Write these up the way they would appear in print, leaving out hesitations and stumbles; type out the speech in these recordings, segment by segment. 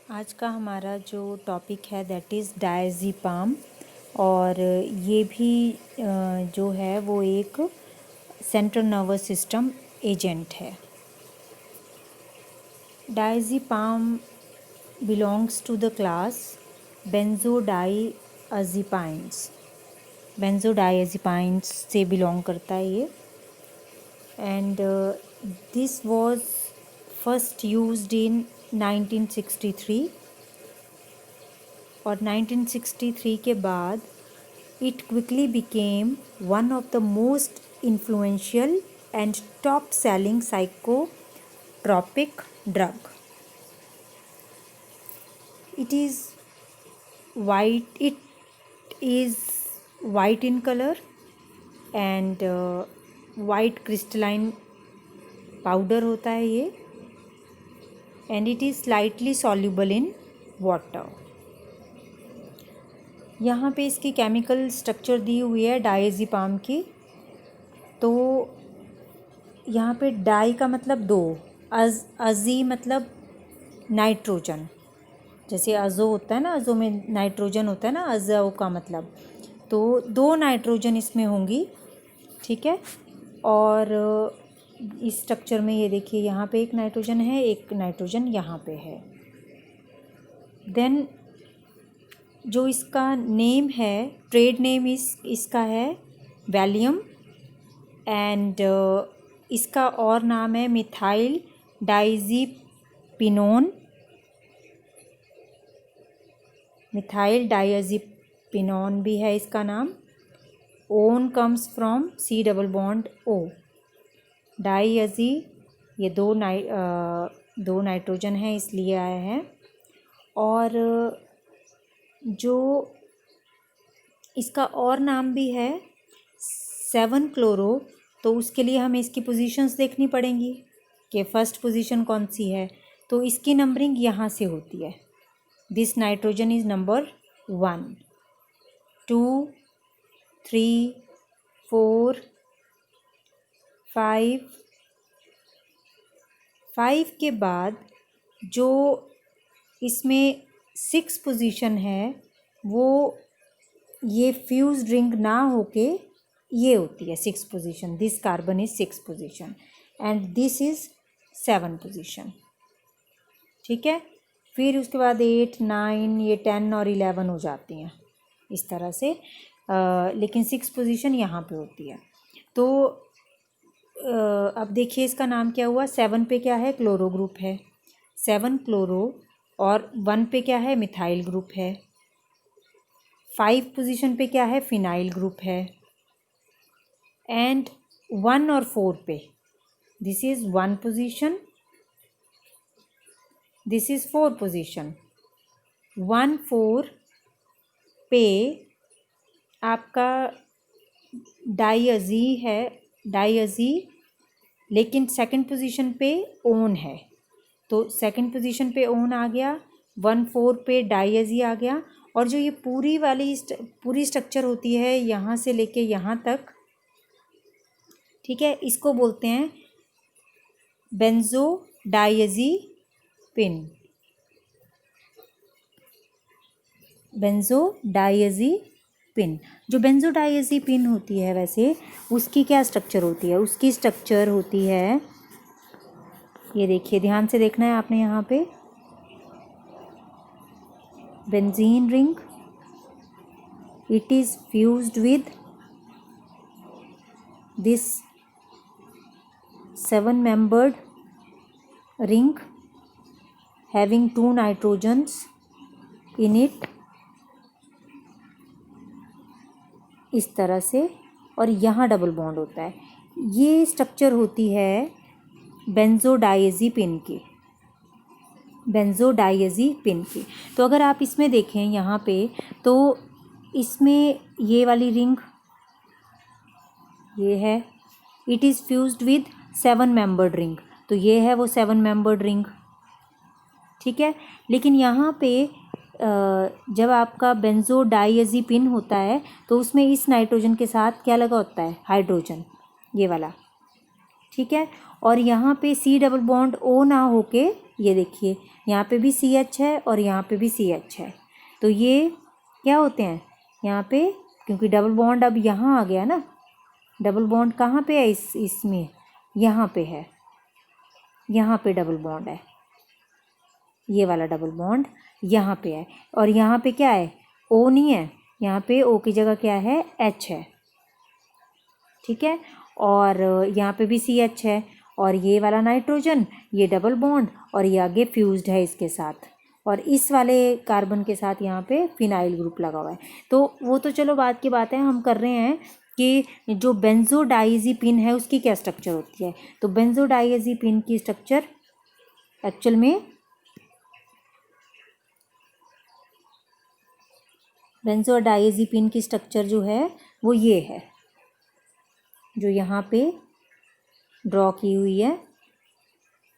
आज का हमारा जो टॉपिक है दैट इज़ डायज़ेपाम। और ये भी जो है वो एक सेंट्रल नर्वस सिस्टम एजेंट है। Diazepam belongs to the class बेंजोडाइअज़ेपाइंस। बेंजोडाइअज़ेपाइंस से बिलोंग करता है ये। And this was first used in 1963 और 1963 के बाद it quickly became one of the most influential and top selling psychotropic drug. It is white in color and white crystalline powder होता है ये, and it is slightly soluble in water. यहाँ पे इसकी chemical structure दी हुई है diazepam की। तो यहाँ पे डाई का मतलब दो, अज़ी मतलब नाइट्रोजन, जैसे अज़ो होता है ना, अज़ो में नाइट्रोजन होता है ना, अज़ो का मतलब, तो दो नाइट्रोजन इसमें होंगी, ठीक है। और इस स्ट्रक्चर में ये देखिए यहाँ पे एक नाइट्रोजन है, एक नाइट्रोजन यहाँ पे है। देन जो इसका नेम है, ट्रेड नेम इसका है वैलियम, एंड इसका और नाम है मिथाइल डायज़ेपिनोन। मिथाइल डायज़ेपिनोन भी है इसका नाम। One comes from C double bond O. डायज़ी ये दो नाइट्रोजन है इसलिए आया है। और जो इसका और नाम भी है 7 क्लोरो, तो उसके लिए हमें इसकी पोजीशंस देखनी पड़ेंगी कि फ़र्स्ट पोजीशन कौन सी है। तो इसकी नंबरिंग यहाँ से होती है। दिस नाइट्रोजन इज़ नंबर 1, 2, 3, 4, 5 के बाद जो इसमें 6 पोजीशन है वो ये फ्यूज्ड रिंग ना होके ये होती है 6 position. This carbon is 6 position and this is 7 position, ठीक है। फिर उसके बाद 8, 9, ये 10 और 11 हो जाती हैं इस तरह से, लेकिन 6 पोजीशन यहाँ पे होती है। तो अब देखिए इसका नाम क्या हुआ। 7 पे क्या है, क्लोरो ग्रुप है, 7 क्लोरो। और 1 पे क्या है, मिथाइल ग्रुप है। 5 पोजीशन पे क्या है, फिनाइल ग्रुप है। एंड 1 और 4 पे this is 1 position, this is 4 position. 1, 4 पे आपका डायज़ी है, डायज़ी, लेकिन सेकंड पोजीशन पे ओन है, तो सेकंड पोजीशन पे ओन आ गया। 1, 4 पे डायज़ी आ गया। और जो ये पूरी स्ट्रक्चर होती है यहाँ से लेके यहाँ तक, ठीक है, इसको बोलते हैं बेंजोडाइअज़ेपिन। बेंजोडाइअज़ेपिन, जो बेंजोडाइअज़ेपिन होती है वैसे उसकी क्या स्ट्रक्चर होती है, उसकी स्ट्रक्चर होती है, ये देखिए ध्यान से देखना है आपने यहाँ पे, benzene ring, it is fused with this 7-membered ring having 2 nitrogens in it, इस तरह से, और यहाँ डबल बॉन्ड होता है। ये स्ट्रक्चर होती है बेंजोडाइअज़ेपिन की, बेंजोडाइअज़ेपिन की। तो अगर आप इसमें देखें यहाँ पे, तो इसमें ये वाली रिंग ये है, it is fused with 7-membered ring, तो ये है वो 7-membered रिंग, ठीक है। लेकिन यहाँ पे जब आपका बेंजोडाइअज़ेपिन होता है तो उसमें इस नाइट्रोजन के साथ क्या लगा होता है, हाइड्रोजन, ये वाला, ठीक है। और यहाँ पे सी डबल बॉन्ड ओ ना होके ये देखिए यहाँ पे भी CH है और यहाँ पे भी CH है, तो ये क्या होते हैं यहाँ पे, क्योंकि डबल बॉन्ड अब यहाँ आ गया ना, डबल बॉन्ड कहाँ पे है इसमें, यहाँ पे है, यहाँ पे डबल बॉन्ड है, ये वाला डबल बॉन्ड यहाँ पे है, और यहाँ पे क्या है, O नहीं है, यहाँ पे O की जगह क्या है, H है, ठीक है। और यहाँ पे भी CH है, और ये वाला नाइट्रोजन, ये डबल बॉन्ड, और ये आगे फ्यूज्ड है इसके साथ, और इस वाले कार्बन के साथ यहाँ पे फिनाइल ग्रुप लगा हुआ है। तो वो तो चलो बात की बात है, हम कर रहे हैं कि जो बेंजोडाइजीपिन है उसकी क्या स्ट्रक्चर होती है। तो बेंजोडाइजीपिन की स्ट्रक्चर एक्चुअल में, बेंजोडाइजीपिन की स्ट्रक्चर जो है वो ये है, जो यहाँ पे ड्रॉ की हुई है,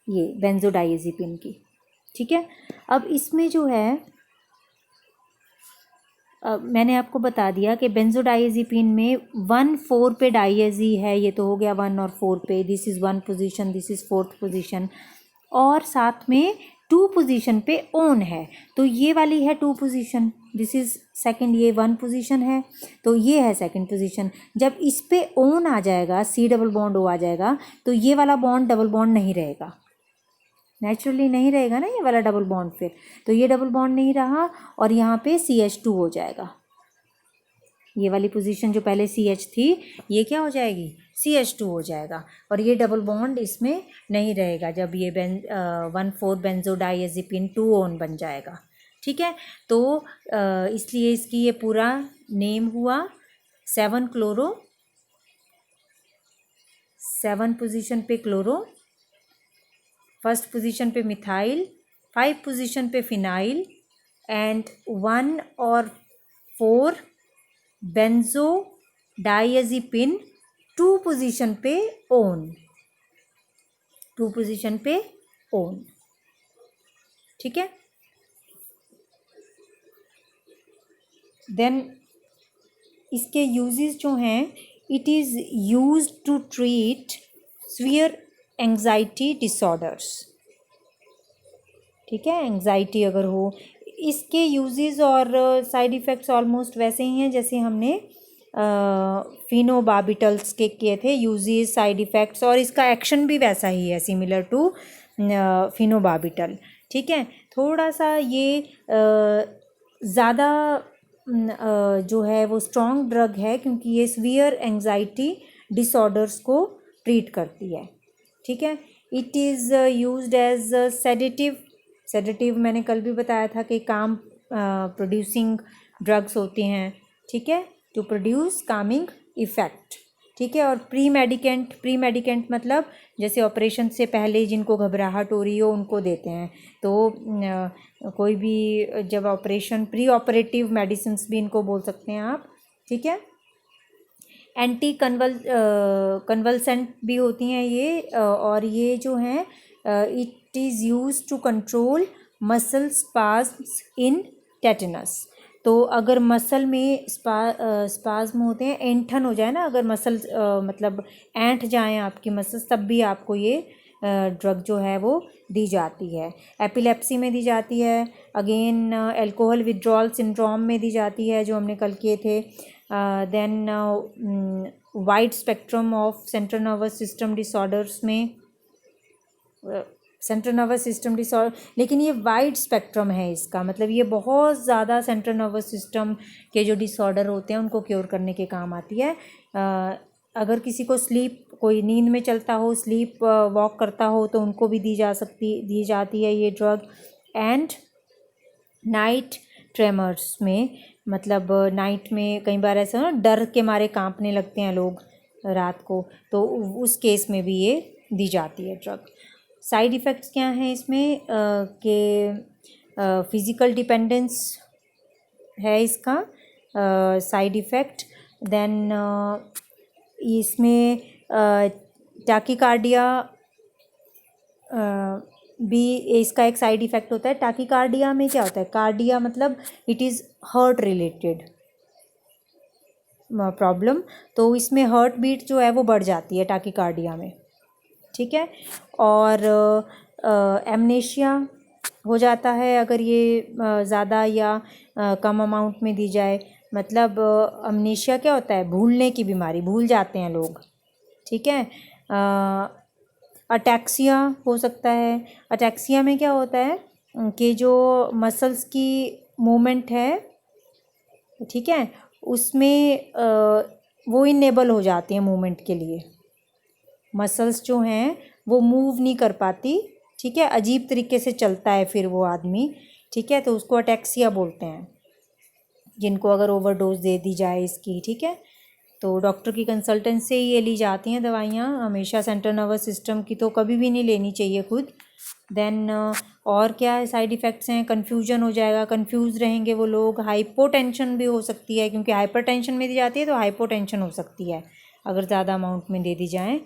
ये बेंजोडाइजीपिन की, ठीक है। अब इसमें जो है मैंने आपको बता दिया कि बेंजोडाइजीपिन में 1,4 पे डाइएजी है, ये तो हो गया 1 और 4 पे, this is 1 position, this is 4th position, और साथ में 2 पोजीशन पे ओन है, तो ये वाली है 2 पोजीशन, दिस इज़ सेकंड, ये 1 पोजीशन है, तो ये है सेकंड पोजीशन। जब इस पे ओन आ जाएगा, C डबल बॉन्ड O आ जाएगा, तो ये वाला बॉन्ड डबल बॉन्ड नहीं रहेगा, नेचुरली नहीं रहेगा ना ये वाला डबल बॉन्ड, फिर तो ये डबल बॉन्ड नहीं रहा, और यहाँ पे CH2 हो जाएगा, ये वाली पोजीशन जो पहले CH थी ये क्या हो जाएगी, CH2 हो जाएगा, और ये डबल बॉन्ड इसमें नहीं रहेगा जब ये 1,4 बेंजोडाइएजिपिन 2 ओन बन जाएगा, ठीक है। तो इसलिए इसकी ये पूरा नेम हुआ 7 क्लोरो, 7 पोजीशन पे क्लोरो, फर्स्ट पोजीशन पे मिथाइल, 5 पोजीशन पे फिनाइल, एंड 1 और 4 बेंजो डाइएजिपिन 2 पोजीशन पे ओन, 2 पोजीशन पे ओन, ठीक है। देन इसके यूजेस जो हैं, it is used to treat severe anxiety disorders, ठीक है, एंग्जाइटी अगर हो, इसके यूजेस और साइड इफ़ेक्ट्स ऑलमोस्ट वैसे ही हैं जैसे हमने फिनोबार्बिटल्स के किए थे, यूजेस, साइड इफ़ेक्ट्स, और इसका एक्शन भी वैसा ही है, सिमिलर टू फिनोबार्बिटल, ठीक है। थोड़ा सा ये ज़्यादा जो है वो स्ट्रॉन्ग ड्रग है, क्योंकि ये सीवियर एंग्जाइटी डिसऑर्डर्स को ट्रीट करती है, ठीक है। It is used as sedative, sedative मैंने कल भी बताया था कि काम प्रोड्यूसिंग ड्रग्स होती हैं, ठीक है, टू प्रोड्यूस कामिंग इफ़ेक्ट, ठीक है। और प्री मेडिकेंट, प्री मेडिकेंट मतलब जैसे ऑपरेशन से पहले जिनको घबराहट हो रही हो उनको देते हैं, तो कोई भी जब ऑपरेशन, प्री ऑपरेटिव मेडिसिन्स भी इनको बोल सकते हैं आप, ठीक है। एंटी कन्वल्सेंट भी होती हैं ये, और ये जो हैं it is use to control muscle spasms in tetanus. तो अगर मसल में स्पाज्म होते हैं, ऐंठन हो जाए ना, अगर मसल मतलब ऐंठ जाएं आपकी मसल्स, तब भी आपको ये ड्रग जो है वो दी जाती है। एपिलेप्सी में दी जाती है, अगेन अल्कोहल विड्रॉल सिंड्रोम में दी जाती है जो हमने कल किए थे, then wide spectrum of central nervous system disorders में, सेंट्रल नर्वस सिस्टम डिसऑर्डर, लेकिन ये वाइड स्पेक्ट्रम है इसका, मतलब ये बहुत ज़्यादा सेंट्रल नर्वस सिस्टम के जो डिसऑर्डर होते हैं उनको क्योर करने के काम आती है। अगर किसी को स्लीप, कोई नींद में चलता हो, स्लीप वॉक करता हो, तो उनको भी दी जाती है ये ड्रग। एंड नाइट ट्रेमर्स में, मतलब नाइट में कई बार ऐसा ना डर के मारे कांपने लगते हैं लोग रात को, तो उस केस में भी ये दी जाती है ड्रग। साइड इफ़ेक्ट्स क्या हैं इसमें कि फिज़िकल डिपेंडेंस है इसका साइड इफ़ेक्ट, देन इसमें टाकीकार्डिया भी इसका एक साइड इफ़ेक्ट होता है। टाकीकार्डिया में क्या होता है, कार्डिया मतलब it is heart related problem, तो इसमें हार्ट बीट जो है वो बढ़ जाती है टाकीकार्डिया में, ठीक है। और एमनेशिया हो जाता है अगर ये ज़्यादा या कम अमाउंट में दी जाए। मतलब अमनेशिया क्या होता है, भूलने की बीमारी, भूल जाते हैं लोग, ठीक है। अटैक्सिया हो सकता है। अटैक्सिया में क्या होता है कि जो मसल्स की मूवमेंट है, ठीक है, उसमें वो इनेबल हो जाती हैं मूवमेंट के लिए, मसल्स जो हैं वो मूव नहीं कर पाती, ठीक है, अजीब तरीके से चलता है फिर वो आदमी, ठीक है, तो उसको अटैक्सिया बोलते हैं, जिनको अगर ओवरडोज दे दी जाए इसकी, ठीक है। तो डॉक्टर की कंसल्टेंट से ये ली जाती हैं दवाइयाँ हमेशा। सेंट्रल नर्वस सिस्टम की तो कभी भी नहीं लेनी चाहिए खुद। देन और क्या साइड इफ़ेक्ट्स हैं, कन्फ्यूजन हो जाएगा, कंफ्यूज रहेंगे वो लोग। हाइपोटेंशन भी हो सकती है, क्योंकि हाइपरटेंशन में दी जाती है तो हाइपोटेंशन हो सकती है अगर ज़्यादा अमाउंट में दे दी जाए।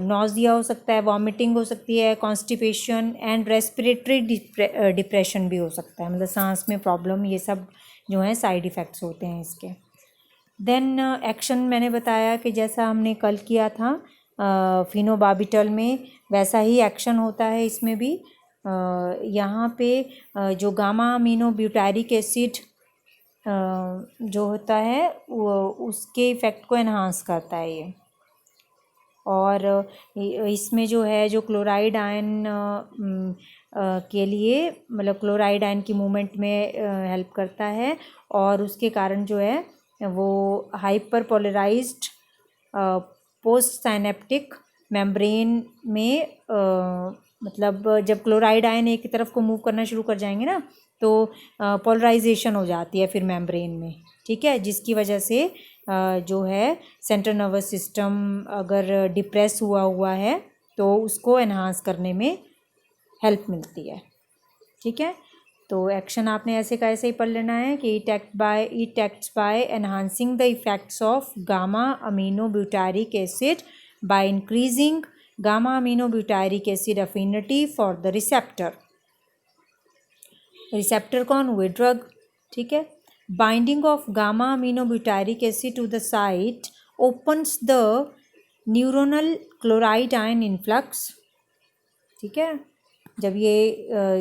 नॉजिया हो सकता है, वॉमिटिंग हो सकती है, कॉन्स्टिपेशन एंड रेस्पिरेटरी डिप्रेशन भी हो सकता है, मतलब सांस में प्रॉब्लम, ये सब जो है साइड इफ़ेक्ट्स होते हैं इसके। देन एक्शन मैंने बताया कि जैसा हमने कल किया था फिनोबार्बिटल में, वैसा ही एक्शन होता है इसमें भी। यहाँ पे जो गामा अमीनो ब्यूटारिक एसिड जो होता है वो उसके इफ़ेक्ट को एनहांस करता है ये। और इसमें जो है जो क्लोराइड आयन के लिए, मतलब क्लोराइड आयन की मूवमेंट में हेल्प करता है, और उसके कारण जो है वो hyper polarized post synaptic membrane में मतलब जब क्लोराइड आयन एक तरफ को मूव करना शुरू कर जाएंगे ना, तो पोलराइजेशन हो जाती है फिर मेम्ब्रेन में, ठीक है, जिसकी वजह से जो है सेंट्रल नर्वस सिस्टम अगर डिप्रेस हुआ है तो उसको एनहांस करने में हेल्प मिलती है, ठीक है। तो एक्शन आपने ऐसे का ऐसे ही पढ़ लेना है कि it acts by enhancing the effects of gamma amino butyric acid by increasing gamma amino butyric acid affinity for the receptor. Receptor कौन हुए, ड्रग, ठीक है। Binding of gamma amino butyric acid to the site opens the neuronal chloride ion influx, ठीक है। जब ये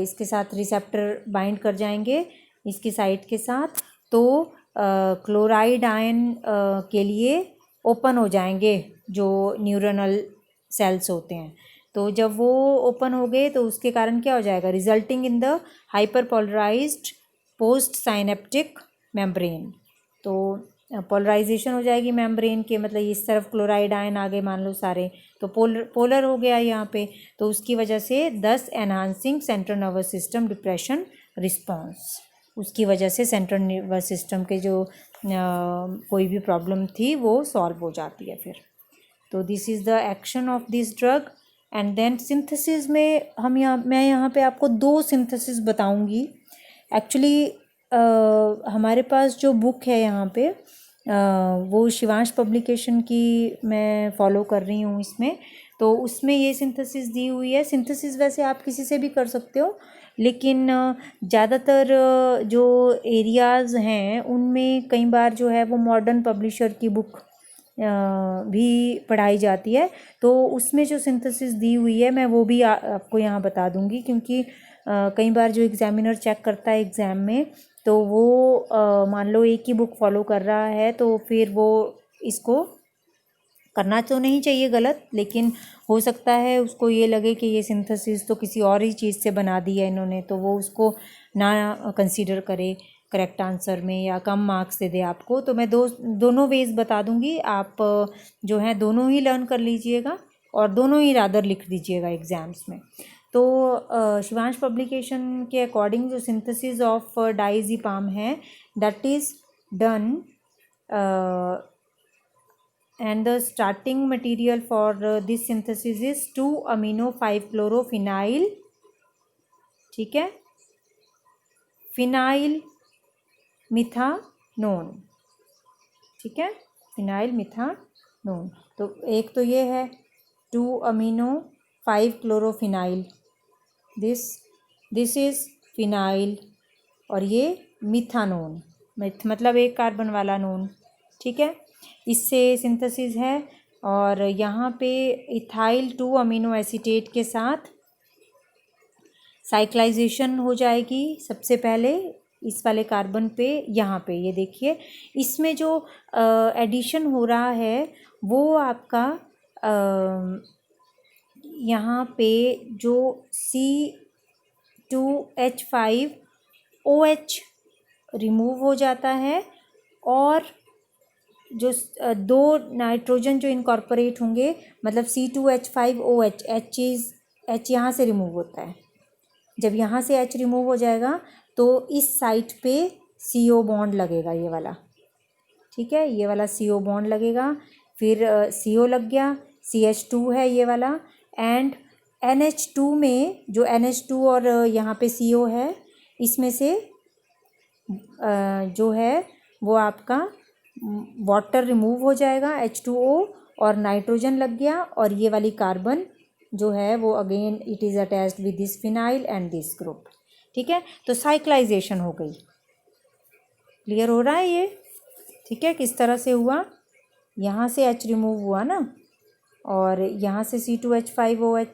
इसके साथ रिसेप्टर बाइंड कर जाएंगे इसकी साइट के साथ, तो क्लोराइड आयन के लिए ओपन हो जाएंगे जो न्यूरोनल सेल्स होते हैं। तो जब वो ओपन हो गए तो उसके कारण क्या हो जाएगा, resulting in the hyper polarized post synaptic membrane. तो पोलराइजेशन हो जाएगी मेम्ब्रेन के, मतलब इस तरफ क्लोराइड आयन आ गए मान लो सारे, तो पोलर हो गया यहाँ पे, तो उसकी वजह से दस enhancing central nervous system depression response, उसकी वजह से सेंट्रल नर्वस सिस्टम के जो कोई भी प्रॉब्लम थी वो सॉल्व हो जाती है फिर। तो this is the action of this drug. And then synthesis में मैं यहाँ पे आपको दो सिंथेसिस बताऊँगी। एक्चुअली हमारे पास जो बुक है यहाँ पे वो शिवांश पब्लिकेशन की मैं फॉलो कर रही हूँ इसमें, तो उसमें ये सिंथेसिस दी हुई है। सिंथेसिस वैसे आप किसी से भी कर सकते हो, लेकिन ज़्यादातर जो एरियाज़ हैं उनमें कई बार जो है वो मॉडर्न पब्लिशर की बुक भी पढ़ाई जाती है, तो उसमें जो सिंथेसिस दी हुई है मैं वो भी आपको यहाँ बता दूँगी, क्योंकि कई बार जो एग्ज़ामिनर चेक करता है एग्ज़ाम में, तो वो मान लो एक ही बुक फॉलो कर रहा है, तो फिर वो इसको करना तो नहीं चाहिए गलत, लेकिन हो सकता है उसको ये लगे कि ये सिंथेसिस तो किसी और ही चीज़ से बना दी है इन्होंने, तो वो उसको ना कंसीडर करे करेक्ट आंसर में या कम मार्क्स दे दे आपको। तो मैं दोनों वेज बता दूंगी, आप जो है दोनों ही लर्न कर लीजिएगा और दोनों ही रादर लिख दीजिएगा एग्ज़ाम्स में। तो शिवांश पब्लिकेशन के अकॉर्डिंग जो सिंथेसिस ऑफ डाइज़ेपाम है, that is done and the starting material for this synthesis is 2-amino-5-chlorophenyl, ठीक है, फिनाइल मिथानोन, ठीक है, फिनाइल मिथानोन। तो एक तो ये है 2-amino-5-chlorophenyl, दिस इज़ फिनाइल, और ये मिथानोन, मतलब एक कार्बन वाला नोन, ठीक है, इससे सिंथेसिस है। और यहाँ पे इथाइल 2 अमीनो एसीटेट के साथ साइक्लाइजेशन हो जाएगी सबसे पहले इस वाले कार्बन पे, यहाँ पे ये देखिए इसमें जो एडिशन हो रहा है वो आपका यहाँ पे जो C2H5OH रिमूव हो जाता है और जो दो नाइट्रोजन जो इनकॉर्पोरेट होंगे, मतलब C2H5OH, H यहाँ से रिमूव होता है। जब यहाँ से H रिमूव हो जाएगा तो इस साइट पे CO बॉन्ड लगेगा, ये वाला, ठीक है, ये वाला CO बॉन्ड लगेगा। फिर CO लग गया, CH2 है ये वाला, एंड NH2 में जो NH2 और यहाँ पे CO है, इसमें से जो है वो आपका वाटर रिमूव हो जाएगा H2O और नाइट्रोजन लग गया, और ये वाली कार्बन जो है वो again it is attached with this phenyl and this group, ठीक है। तो साइक्लाइजेशन हो गई। क्लियर हो रहा है ये, ठीक है, किस तरह से हुआ। यहाँ से H रिमूव हुआ ना, और यहाँ से C2H5OH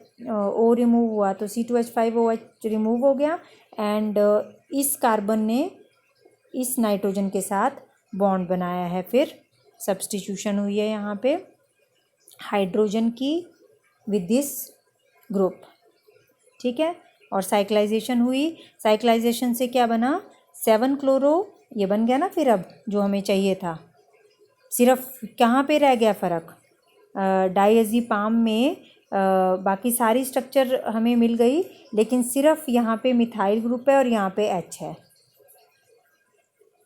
रिमूव हुआ, तो C2H5OH रिमूव हो गया, एंड इस कार्बन ने इस नाइट्रोजन के साथ बॉन्ड बनाया है। फिर सब्स्टिट्यूशन हुई है यहाँ पे हाइड्रोजन की विद दिस ग्रुप, ठीक है, और साइक्लाइजेशन हुई। साइक्लाइजेशन से क्या बना, 7-क्लोरो, ये बन गया ना फिर अब जो हमें चाहिए था। सिर्फ कहाँ पे रह गया फ़र्क, डायज़ीपाम में बाकी सारी स्ट्रक्चर हमें मिल गई, लेकिन सिर्फ यहाँ पे मिथाइल ग्रुप है और यहाँ पे H है।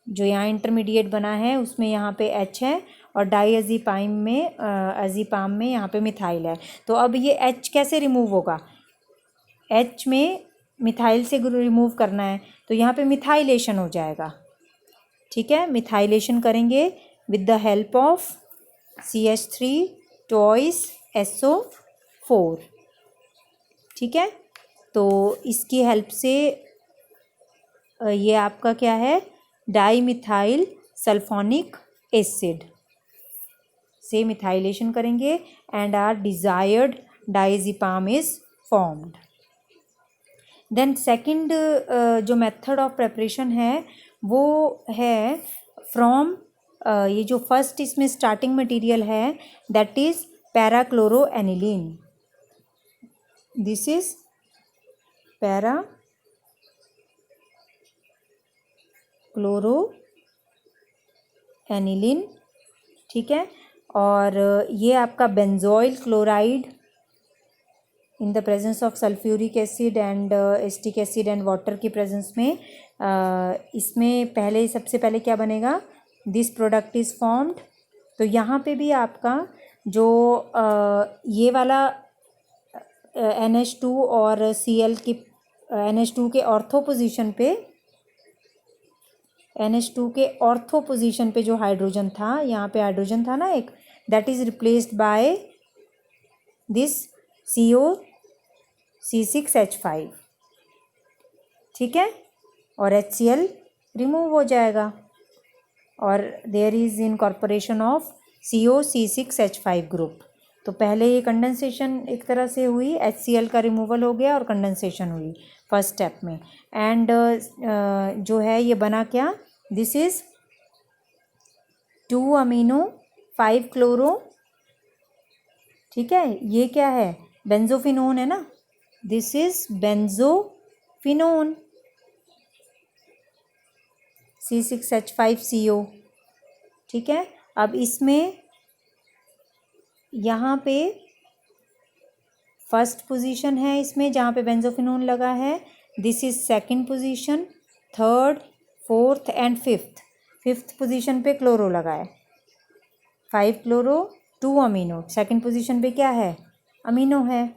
जो यहाँ इंटरमीडिएट बना है उसमें यहाँ पे H है, और डायज़ीपाम में यहाँ पे मिथाइल है। तो अब ये H कैसे रिमूव होगा, H में मिथाइल से रिमूव करना है, तो यहाँ पे मिथाइलेशन हो जाएगा, ठीक है। मिथाइलेशन करेंगे with the help of CH3 twice SO4, ठीक है। तो इसकी हेल्प से ये आपका क्या है, डाईमिथाइल सल्फोनिक एसिड से मिथाइलेशन करेंगे and our desired diazepam is formed. Then second जो मेथड ऑफ प्रेपरेशन है वो है फ्रॉम ये जो फर्स्ट इसमें स्टार्टिंग मटेरियल है that is parachloroaniline. This is parachloroaniline, ठीक है। और ये आपका benzoyl chloride in the presence of sulphuric acid and acetic acid and water की प्रेजेंस में इसमें सबसे पहले क्या बनेगा, दिस प्रोडक्ट इज़ फॉर्म्ड। तो यहाँ पे भी आपका जो ये वाला NH2 और Cl की NH2 के ऑर्थो पोजीशन पे जो हाइड्रोजन था, यहाँ पे हाइड्रोजन था ना एक, that is replaced by this C6H5, ठीक है, और HCl रिमूव हो जाएगा और there is incorporation of CO C6H5 group. तो पहले ये कंडेंसेशन एक तरह से हुई, HCl का रिमूवल हो गया और कंडेंसेशन हुई फर्स्ट स्टेप में, एंड जो है ये बना क्या, दिस इज़ 2-amino-5-क्लोरो, ठीक है। ये क्या है, बेंजोफिनोन है ना, दिस इज बेंजोफिनोन C6H5CO, ठीक है। अब इसमें यहाँ पे फर्स्ट पोजीशन है इसमें जहाँ पे बेंजोफिनोन लगा है, this is second position, third, fourth and fifth position पे क्लोरो लगा है, 5-क्लोरो 2-अमीनो। सेकंड पोजीशन पे क्या है, अमीनो है,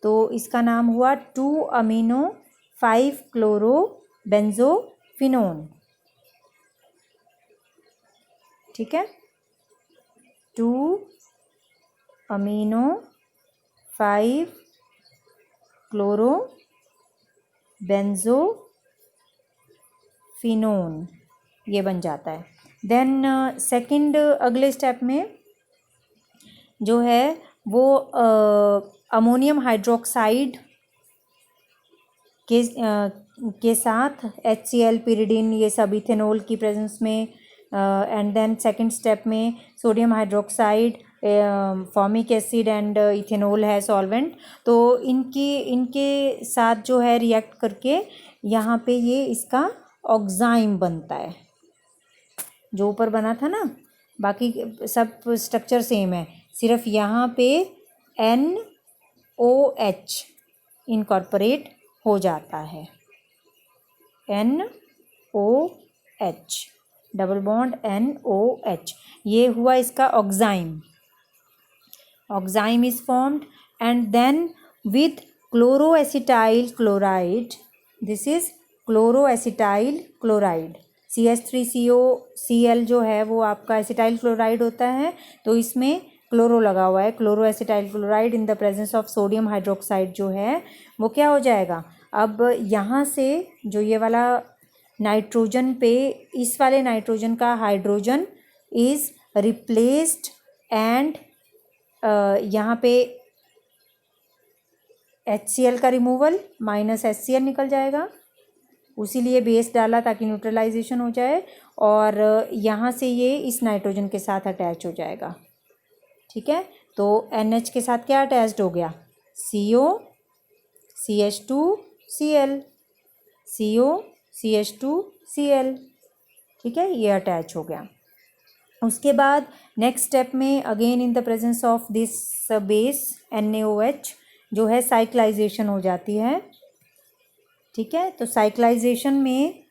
तो इसका नाम हुआ 2-amino-5-क्लोरो बेंजोफिनोन, ठीक है। 2-amino-5-क्लोरो बेंजोफिनोन ये बन जाता है। देन सेकंड अगले स्टेप में जो है वो अमोनियम हाइड्रोक्साइड के साथ HCl, pyridine, ये सब इथेनॉल की प्रेजेंस में, एंड देन सेकंड स्टेप में sodium hydroxide, formic acid and ethanol है सॉल्वेंट। तो इनके साथ जो है रिएक्ट करके यहाँ पे ये इसका ऑक्साइम बनता है, जो ऊपर बना था ना। बाकी सब स्ट्रक्चर सेम है, सिर्फ यहाँ पे NOH इनकॉर्पोरेट हो जाता है, NOH, डबल बॉन्ड NOH, ये हुआ इसका oxime. Oxime is formed and then with chloroacetyl chloride, this is chloroacetyl chloride, CH3COCl जो है वो आपका एसिटाइल क्लोराइड होता है, तो इसमें क्लोरो लगा हुआ है, chloroacetyl chloride in the presence of sodium hydroxide जो है वो क्या हो जाएगा। अब यहाँ से जो ये वाला नाइट्रोजन पे, इस वाले नाइट्रोजन का हाइड्रोजन इज रिप्लेस्ड एंड यहाँ पे HCl का रिमूवल, माइनस HCl निकल जाएगा, उसी लिए बेस डाला ताकि न्यूट्रलाइजेशन हो जाए, और यहाँ से ये इस नाइट्रोजन के साथ अटैच हो जाएगा। ठीक है, तो NH के साथ क्या अटैच्ड हो गया, CO CH2Cl, CO CH2Cl, ठीक है, ये अटैच हो गया। उसके बाद नेक्स्ट स्टेप में again in the presence of this base NaOH जो है साइक्लाइजेशन हो जाती है। ठीक है, तो साइक्लाइजेशन में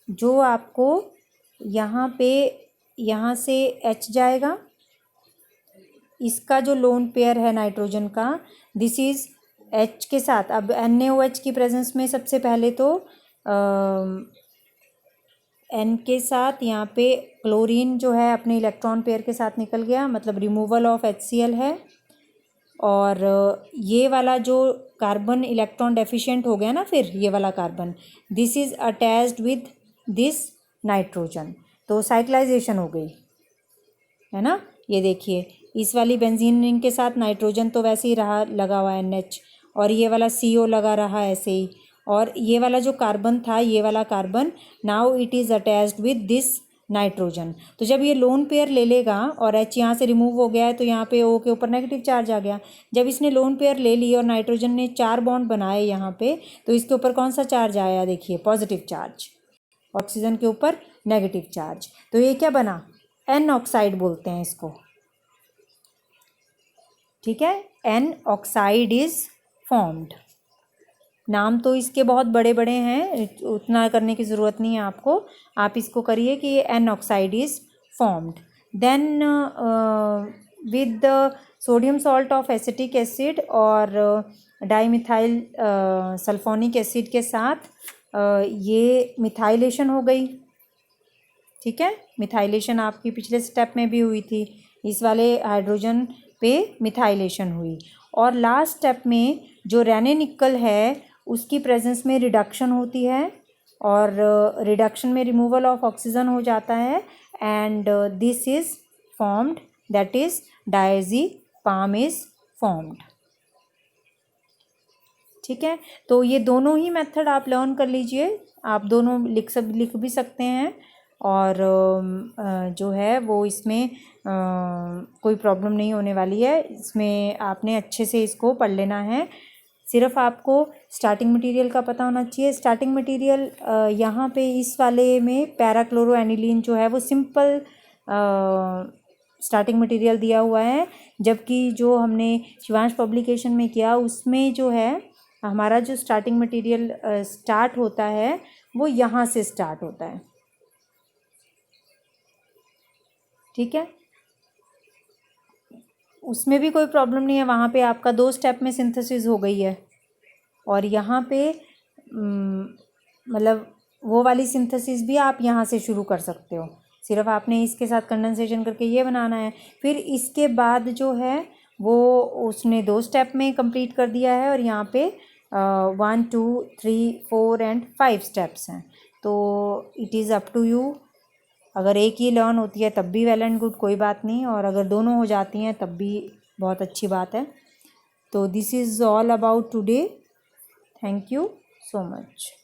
जो आपको यहाँ पे, यहाँ से H जाएगा, इसका जो लोन पेयर है नाइट्रोजन का, दिस इज H के साथ, अब NaOH की प्रेजेंस में सबसे पहले तो N के साथ यहाँ पे क्लोरीन जो है अपने इलेक्ट्रॉन पेयर के साथ निकल गया, मतलब रिमूवल ऑफ HCl है, और ये वाला जो कार्बन इलेक्ट्रॉन डेफिशिएंट हो गया ना, फिर ये वाला carbon, this is attached with this nitrogen, तो साइक्लाइजेशन हो गई है ना। ये देखिए, इस वाली बेंजीन रिंग के साथ नाइट्रोजन तो वैसे ही रहा लगा हुआ NH, और ये वाला CO लगा रहा ऐसे ही, और ये वाला जो कार्बन था, ये वाला carbon, now it is attached with this nitrogen. तो जब ये लोन पेयर ले लेगा और H यहाँ से रिमूव हो गया है, तो यहाँ पे O के ऊपर नेगेटिव चार्ज आ गया। जब इसने लोन पेयर ले ली और नाइट्रोजन ने 4 बॉन्ड बनाए यहाँ पे, तो इसके ऊपर कौन सा चार्ज आया, देखिए पॉजिटिव चार्ज, ऑक्सीजन के ऊपर नेगेटिव चार्ज, तो ये क्या बना, N ऑक्साइड बोलते हैं इसको। ठीक है, N ऑक्साइड इज फॉर्म्ड। नाम तो इसके बहुत बड़े बड़े हैं, उतना करने की ज़रूरत नहीं है आपको, आप इसको करिए कि ये N oxide is formed. Then with the sodium salt of acetic acid और डाईमिथाइल सल्फोनिक एसिड के साथ ये मिथाइलेशन हो गई। ठीक है, मिथाइलेशन आपकी पिछले स्टेप में भी हुई थी, इस वाले हाइड्रोजन पे मिथाइलेशन हुई। और लास्ट स्टेप में जो रेने निकल है उसकी प्रेजेंस में रिडक्शन होती है, और रिडक्शन में रिमूवल ऑफ ऑक्सीजन हो जाता है, and this is formed, that is diazepam is formed. ठीक है, तो ये दोनों ही मेथड आप लर्न कर लीजिए, आप दोनों लिख भी सकते हैं, और जो है वो इसमें कोई प्रॉब्लम नहीं होने वाली है, इसमें आपने अच्छे से इसको पढ़ लेना है। सिर्फ आपको स्टार्टिंग मटेरियल का पता होना चाहिए। स्टार्टिंग मटेरियल यहाँ पे इस वाले में पैराक्लोरोएनिलीन जो है वो सिंपल स्टार्टिंग मटेरियल दिया हुआ है, जबकि जो हमने शिवांश पब्लिकेशन में किया उसमें जो है हमारा जो स्टार्टिंग मटेरियल स्टार्ट होता है वो यहाँ से स्टार्ट होता है। ठीक है, उसमें भी कोई प्रॉब्लम नहीं है, वहाँ पे आपका 2 स्टेप में सिंथेसिस हो गई है, और यहाँ पे मतलब वो वाली सिंथेसिस भी आप यहाँ से शुरू कर सकते हो, सिर्फ आपने इसके साथ कंडेंसेशन करके ये बनाना है। फिर इसके बाद जो है वो उसने 2 स्टेप में कंप्लीट कर दिया है, और यहाँ पे 1 2 3 4 एंड 5 स्टेप्स हैं, तो it is up to you. अगर एक ही लर्न होती है तब भी वेल एंड गुड, कोई बात नहीं, और अगर दोनों हो जाती हैं तब भी बहुत अच्छी बात है। तो this is all about today, thank you. so much.